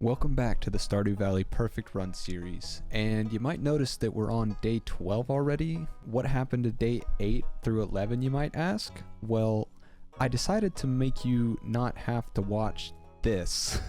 Welcome back to the Stardew Valley Perfect Run series, and you might notice that we're on day 12 already. What happened to day 8 through 11, you might ask? Well, I decided to make you not have to watch this.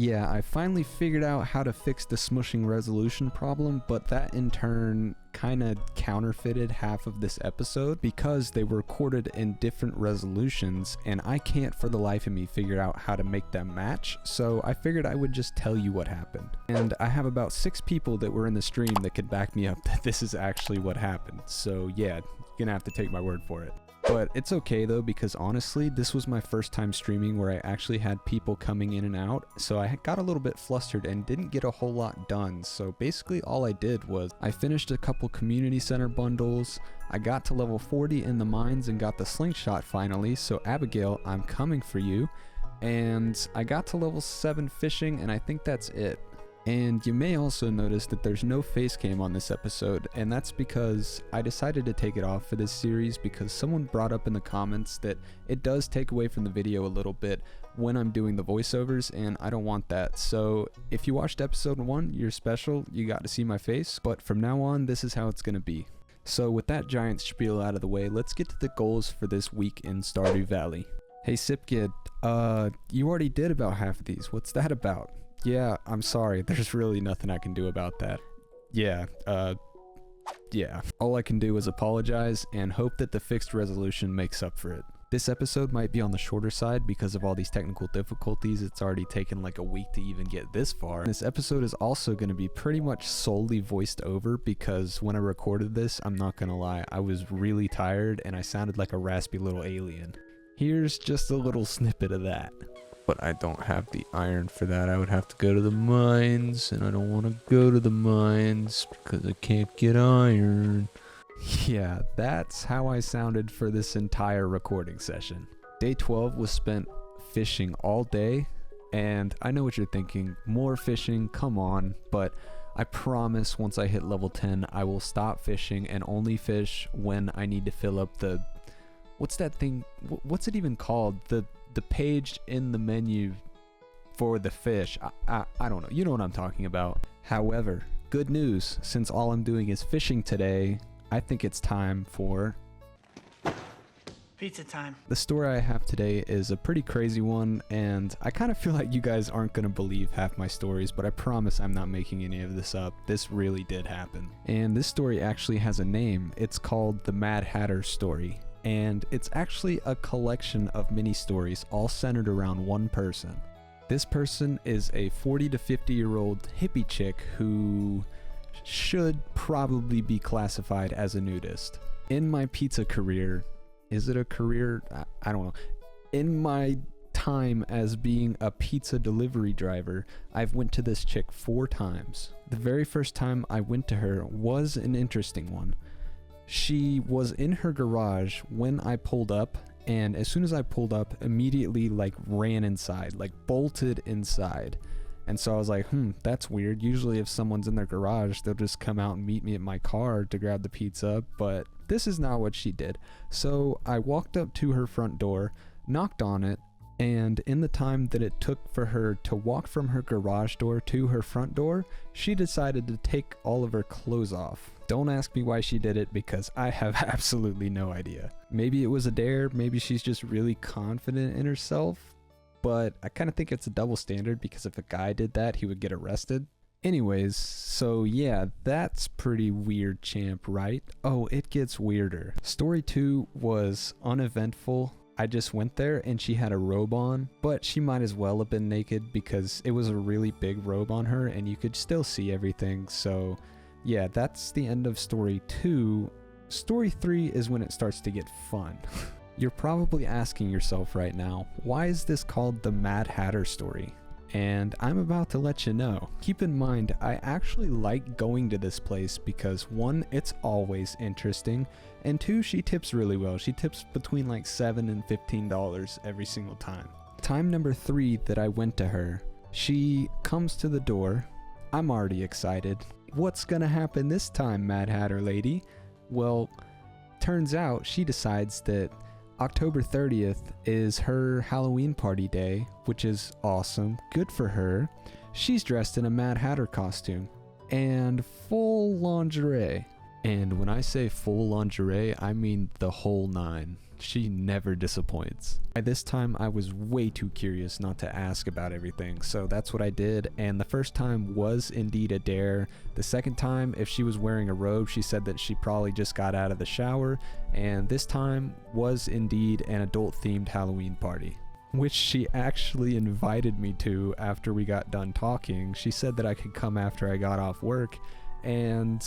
Yeah, I finally figured out how to fix the smushing resolution problem, but that in turn kinda counterfeited half of this episode because they were recorded in different resolutions and I can't for the life of me figure out how to make them match, so I figured I would just tell you what happened. And I have about 6 people that were in the stream that could back me up that this is actually what happened, so yeah, you're gonna have to take my word for it. But it's okay though, because honestly, this was my first time streaming where I actually had people coming in and out, so I got a little bit flustered and didn't get a whole lot done. So basically all I did was I finished a couple community center bundles, I got to level 40 in the mines and got the slingshot finally, so Abigail, I'm coming for you. And I got to level 7 fishing, and I think that's it. And you may also notice that there's no face cam on this episode, and that's because I decided to take it off for this series because someone brought up in the comments that it does take away from the video a little bit when I'm doing the voiceovers, and I don't want that. So if you watched episode 1, you're special, you got to see my face, but from now on, this is how it's gonna be. So with that giant spiel out of the way, let's get to the goals for this week in Stardew Valley. Hey Sipkid, you already did about half of these, what's that about? Yeah, I'm sorry, there's really nothing I can do about that. Yeah. All I can do is apologize and hope that the fixed resolution makes up for it. This episode might be on the shorter side because of all these technical difficulties. It's already taken like a week to even get this far. This episode is also going to be pretty much solely voiced over because when I recorded this, I'm not gonna lie, I was really tired and I sounded like a raspy little alien. Here's just a little snippet of that. But I don't have the iron for that. I would have to go to the mines, and I don't want to go to the mines because I can't get iron. Yeah, that's how I sounded for this entire recording session. Day 12 was spent fishing all day, and I know what you're thinking, more fishing, come on, but I promise once I hit level 10, I will stop fishing and only fish when I need to fill up the... What's that thing? What's it even called? The page in the menu for the fish. I don't know. You know what I'm talking about. However, good news. Since all I'm doing is fishing today, I think it's time for... pizza time. The story I have today is a pretty crazy one, and I kind of feel like you guys aren't going to believe half my stories, but I promise I'm not making any of this up. This really did happen. And this story actually has a name. It's called The Mad Hatter Story. And it's actually a collection of mini stories all centered around one person. This person is a 40 to 50-year-old hippie chick who should probably be classified as a nudist. In my pizza career, is it a career? I don't know. In my time as being a pizza delivery driver, I've went to this chick 4 times. The very first time I went to her was an interesting one. She was in her garage when I pulled up, and as soon as I pulled up, immediately like ran inside, like bolted inside. And so I was like, that's weird. Usually if someone's in their garage, they'll just come out and meet me at my car to grab the pizza, but this is not what she did. So I walked up to her front door, knocked on it, and in the time that it took for her to walk from her garage door to her front door, she decided to take all of her clothes off. Don't ask me why she did it because I have absolutely no idea. Maybe it was a dare, maybe she's just really confident in herself, but I kind of think it's a double standard because if a guy did that, he would get arrested. Anyways, so yeah, that's pretty weird, champ, right? Oh, it gets weirder. Story 2 was uneventful. I just went there and she had a robe on, but she might as well have been naked because it was a really big robe on her and you could still see everything, so... yeah, that's the end of story 2. Story 3 is when it starts to get fun. You're probably asking yourself right now, why is this called the Mad Hatter Story? And I'm about to let you know. Keep in mind, I actually like going to this place because 1, it's always interesting, and 2, she tips really well. She tips between like $7 and $15 every single time. Time number 3 that I went to her, she comes to the door. I'm already excited. What's gonna happen this time, Mad Hatter lady? Well, turns out she decides that October 30th is her Halloween party day, which is awesome. Good for her. she's dressed in a Mad Hatter costume and full lingerie. And when I say full lingerie, I mean the whole nine. She never disappoints. By this time, I was way too curious not to ask about everything, so that's what I did, and the first time was indeed a dare. The second time, if she was wearing a robe, she said that she probably just got out of the shower, and this time was indeed an adult-themed Halloween party, which she actually invited me to after we got done talking. She said that I could come after I got off work, and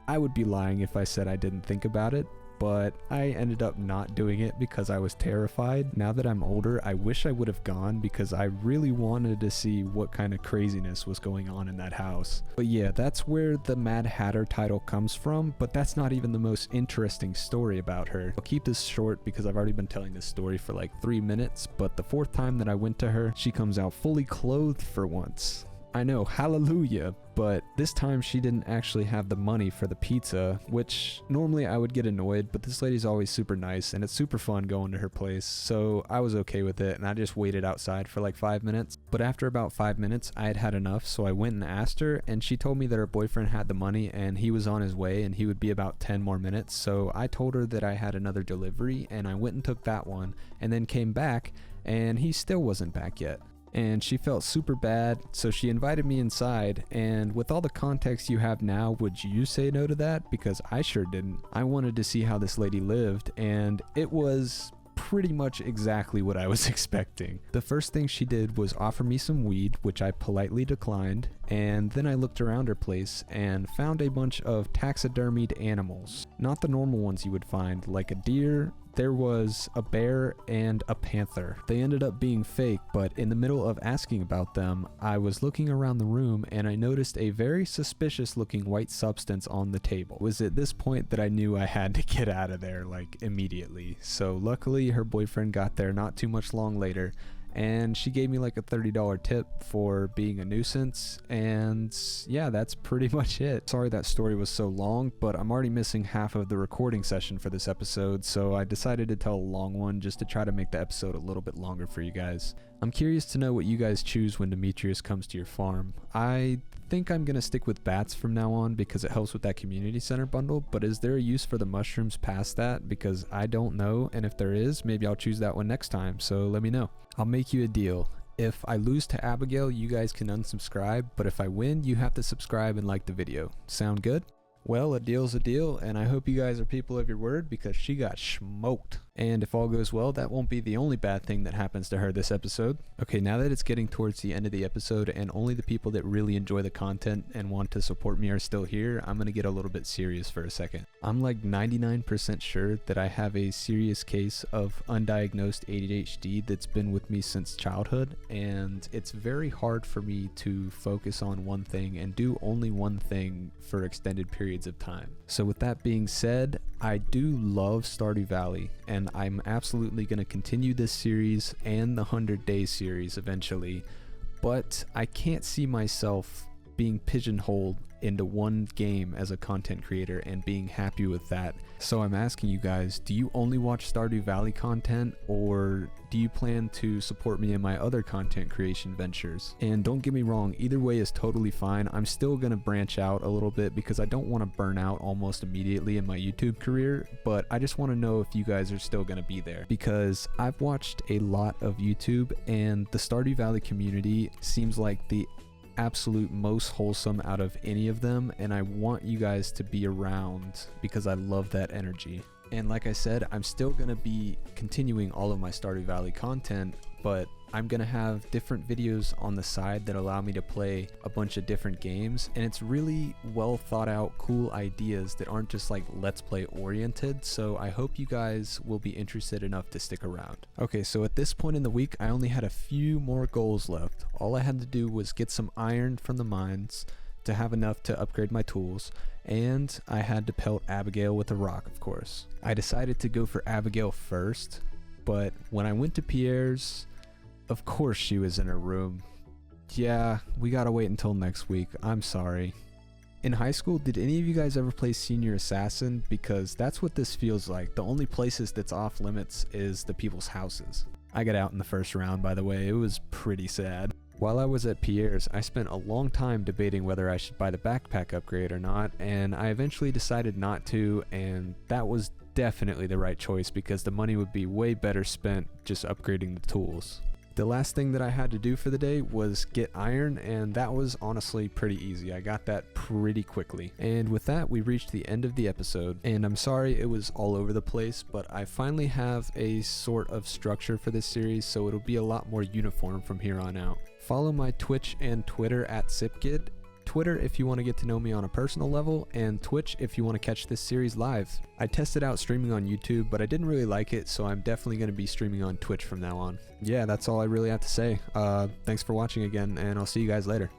I would be lying if I said I didn't think about it, but I ended up not doing it because I was terrified. Now that I'm older, I wish I would have gone because I really wanted to see what kind of craziness was going on in that house. But yeah, that's where the Mad Hatter title comes from, but that's not even the most interesting story about her. I'll keep this short because I've already been telling this story for like 3 minutes, but the fourth time that I went to her, she comes out fully clothed for once. I know, hallelujah, but this time she didn't actually have the money for the pizza, which normally I would get annoyed, but this lady's always super nice and it's super fun going to her place, so I was okay with it and I just waited outside for like 5 minutes. But after about 5 minutes, I had had enough, so I went and asked her, and she told me that her boyfriend had the money and he was on his way and he would be about 10 more minutes, so I told her that I had another delivery and I went and took that one and then came back and he still wasn't back yet. And she felt super bad, so she invited me inside, and with all the context you have now, would you say no to that? Because I sure didn't. I wanted to see how this lady lived, and it was pretty much exactly what I was expecting. The first thing she did was offer me some weed, which I politely declined, and then I looked around her place and found a bunch of taxidermied animals. Not the normal ones you would find, like a deer. There was a bear and a panther. They ended up being fake, but in the middle of asking about them, I was looking around the room and I noticed a very suspicious looking white substance on the table. It was at this point that I knew I had to get out of there, like immediately. So luckily her boyfriend got there not too much long later, and she gave me like a $30 tip for being a nuisance, and yeah, that's pretty much it. Sorry that story was so long, but I'm already missing half of the recording session for this episode, so I decided to tell a long one just to try to make the episode a little bit longer for you guys. I'm curious to know what you guys choose when Demetrius comes to your farm. I think I'm gonna stick with bats from now on because it helps with that community center bundle, but is there a use for the mushrooms past that? Because I don't know, and if there is, maybe I'll choose that one next time, so let me know. I'll make you a deal. If I lose to Abigail, you guys can unsubscribe, but if I win, you have to subscribe and like the video. Sound good? Well, a deal's a deal, and I hope you guys are people of your word because she got smoked. And if all goes well, that won't be the only bad thing that happens to her this episode. Okay, now that it's getting towards the end of the episode and only the people that really enjoy the content and want to support me are still here, I'm gonna get a little bit serious for a second. I'm like 99% sure that I have a serious case of undiagnosed ADHD that's been with me since childhood, and it's very hard for me to focus on one thing and do only one thing for extended periods of time. So with that being said, I do love Stardew Valley, and I'm absolutely going to continue this series and the 100 Days series eventually, but I can't see myself being pigeonholed into one game as a content creator and being happy with that. So I'm asking you guys, do you only watch Stardew Valley content, or do you plan to support me in my other content creation ventures? And don't get me wrong, either way is totally fine. I'm still gonna branch out a little bit because I don't want to burn out almost immediately in my YouTube career, but I just want to know if you guys are still gonna be there, because I've watched a lot of YouTube and the Stardew Valley community seems like the absolute most wholesome out of any of them, and I want you guys to be around because I love that energy. And like I said, I'm still gonna be continuing all of my Stardew Valley content, but I'm gonna have different videos on the side that allow me to play a bunch of different games, and it's really well thought out, cool ideas that aren't just like let's play oriented, so I hope you guys will be interested enough to stick around. Okay, so at this point in the week, I only had a few more goals left. All I had to do was get some iron from the mines to have enough to upgrade my tools, and I had to pelt Abigail with a rock, of course. I decided to go for Abigail first, but when I went to Pierre's, of course she was in her room. Yeah, we gotta wait until next week. I'm sorry. In high school, did any of you guys ever play Senior Assassin? Because that's what this feels like. The only places that's off limits is the people's houses. I got out in the first round, by the way. It was pretty sad. While I was at Pierre's, I spent a long time debating whether I should buy the backpack upgrade or not, and I eventually decided not to, and that was definitely the right choice because the money would be way better spent just upgrading the tools. The last thing that I had to do for the day was get iron, and that was honestly pretty easy. I got that pretty quickly. And with that, we reached the end of the episode, and I'm sorry it was all over the place, but I finally have a sort of structure for this series, so it'll be a lot more uniform from here on out. Follow my Twitch and Twitter at SipKid. Twitter if you want to get to know me on a personal level, and Twitch if you want to catch this series live. I tested out streaming on YouTube, but I didn't really like it, so I'm definitely going to be streaming on Twitch from now on. Yeah, that's all I really have to say. Thanks for watching again, and I'll see you guys later.